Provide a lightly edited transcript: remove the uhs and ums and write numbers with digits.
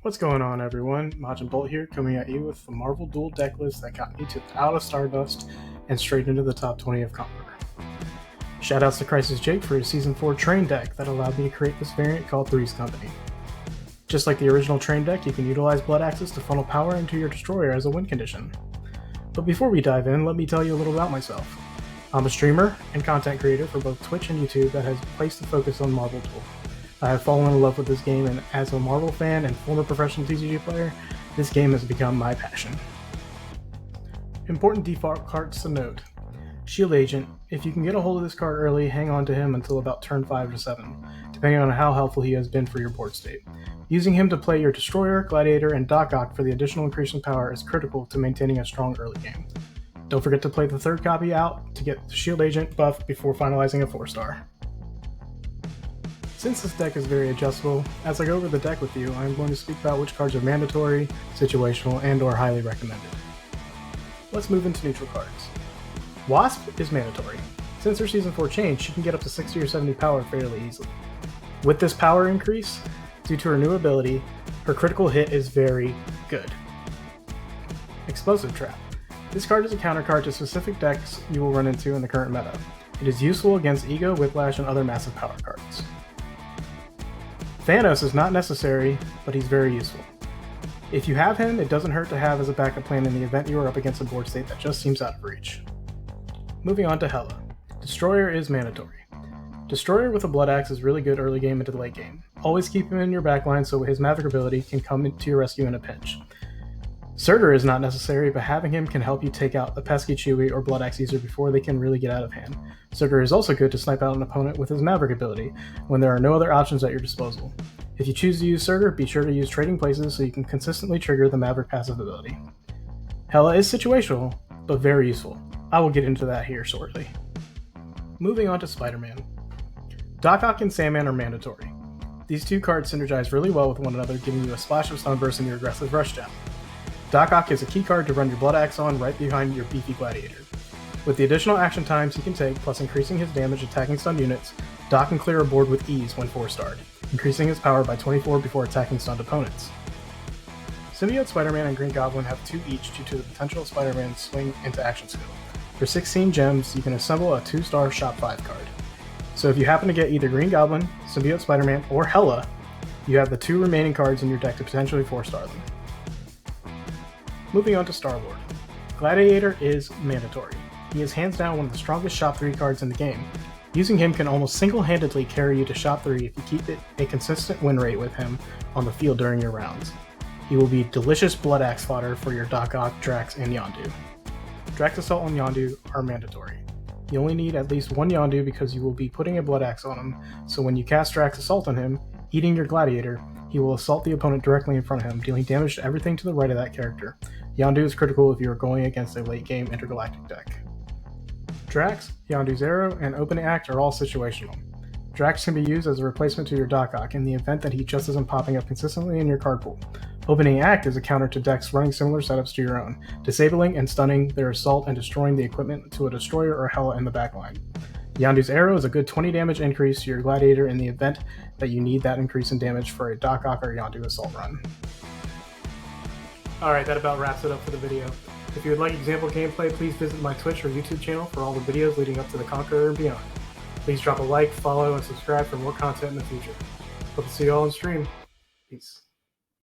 What's going on, everyone? Majin Bolt here, coming at you with the Marvel Duel deck list that got me out of Stardust and straight into the top 20 of Conqueror. Shoutouts to Crisis Jake for his Season 4 train deck that allowed me to create this variant called 3's Company. Just like the original train deck, you can utilize Blood Axes to funnel power into your destroyer as a win condition. But before we dive in, let me tell you a little about myself. I'm a streamer and content creator for both Twitch and YouTube that has placed the focus on Marvel Duel. I have fallen in love with this game, and as a Marvel fan and former professional TCG player, this game has become my passion. Important default cards to note. Shield Agent. If you can get a hold of this card early, hang on to him until about turn 5 to 7, depending on how helpful he has been for your board state. Using him to play your Destroyer, Gladiator, and Doc Ock for the additional increase in power is critical to maintaining a strong early game. Don't forget to play the third copy out to get the Shield Agent buff before finalizing a 4-star. Since this deck is very adjustable, as I go over the deck with you, I am going to speak about which cards are mandatory, situational, and or highly recommended. Let's move into neutral cards. Wasp is mandatory. Since her Season 4 change, she can get up to 60 or 70 power fairly easily. With this power increase, due to her new ability, her critical hit is very good. Explosive Trap. This card is a counter card to specific decks you will run into in the current meta. It is useful against Ego, Whiplash, and other massive power cards. Thanos is not necessary, but he's very useful. If you have him, it doesn't hurt to have as a backup plan in the event you are up against a board state that just seems out of reach. Moving on to Hela. Destroyer is mandatory. Destroyer with a Blood Axe is really good early game into the late game. Always keep him in your backline so his Maverick ability can come to your rescue in a pinch. Surtur is not necessary, but having him can help you take out the pesky Chewie or Blood Axe user before they can really get out of hand. Surtur is also good to snipe out an opponent with his Maverick ability when there are no other options at your disposal. If you choose to use Surtur, be sure to use Trading Places so you can consistently trigger the Maverick passive ability. Hela is situational, but very useful. I will get into that here shortly. Moving on to Spider-Man. Doc Ock and Sandman are mandatory. These two cards synergize really well with one another, giving you a splash of Sunburst in your aggressive rushdown. Doc Ock is a key card to run your Blood Axe on right behind your beefy Gladiator. With the additional action times he can take, plus increasing his damage attacking stunned units, Doc can clear a board with ease when 4-starred, increasing his power by 24 before attacking stunned opponents. Symbiote Spider-Man and Green Goblin have 2 each due to the potential of Spider-Man's swing into action skill. For 16 gems, you can assemble a 2-star Shop 5 card. So if you happen to get either Green Goblin, Symbiote Spider-Man, or Hela, you have the 2 remaining cards in your deck to potentially 4-star them. Moving on to Star-Lord. Gladiator is mandatory. He is hands down one of the strongest Shop 3 cards in the game. Using him can almost single-handedly carry you to Shop 3 if you keep it a consistent win rate with him on the field during your rounds. He will be delicious Blood Axe fodder for your Doc Ock, Drax, and Yondu. Drax Assault and Yondu are mandatory. You only need at least 1 Yondu because you will be putting a Blood Axe on him, so when you cast Drax Assault on him, eating your Gladiator, he will assault the opponent directly in front of him, dealing damage to everything to the right of that character. Yondu is critical if you are going against a late-game intergalactic deck. Drax, Yondu's Arrow, and Opening Act are all situational. Drax can be used as a replacement to your Doc Ock in the event that he just isn't popping up consistently in your card pool. Opening Act is a counter to decks running similar setups to your own, disabling and stunning their assault and destroying the equipment to a Destroyer or Hela in the backline. Yondu's Arrow is a good 20 damage increase to your Gladiator in the event that you need that increase in damage for a Doc Ock or Yondu assault run. Alright, that about wraps it up for the video. If you would like example gameplay, please visit my Twitch or YouTube channel for all the videos leading up to the Conqueror and beyond. Please drop a like, follow, and subscribe for more content in the future. Hope to see you all on stream. Peace.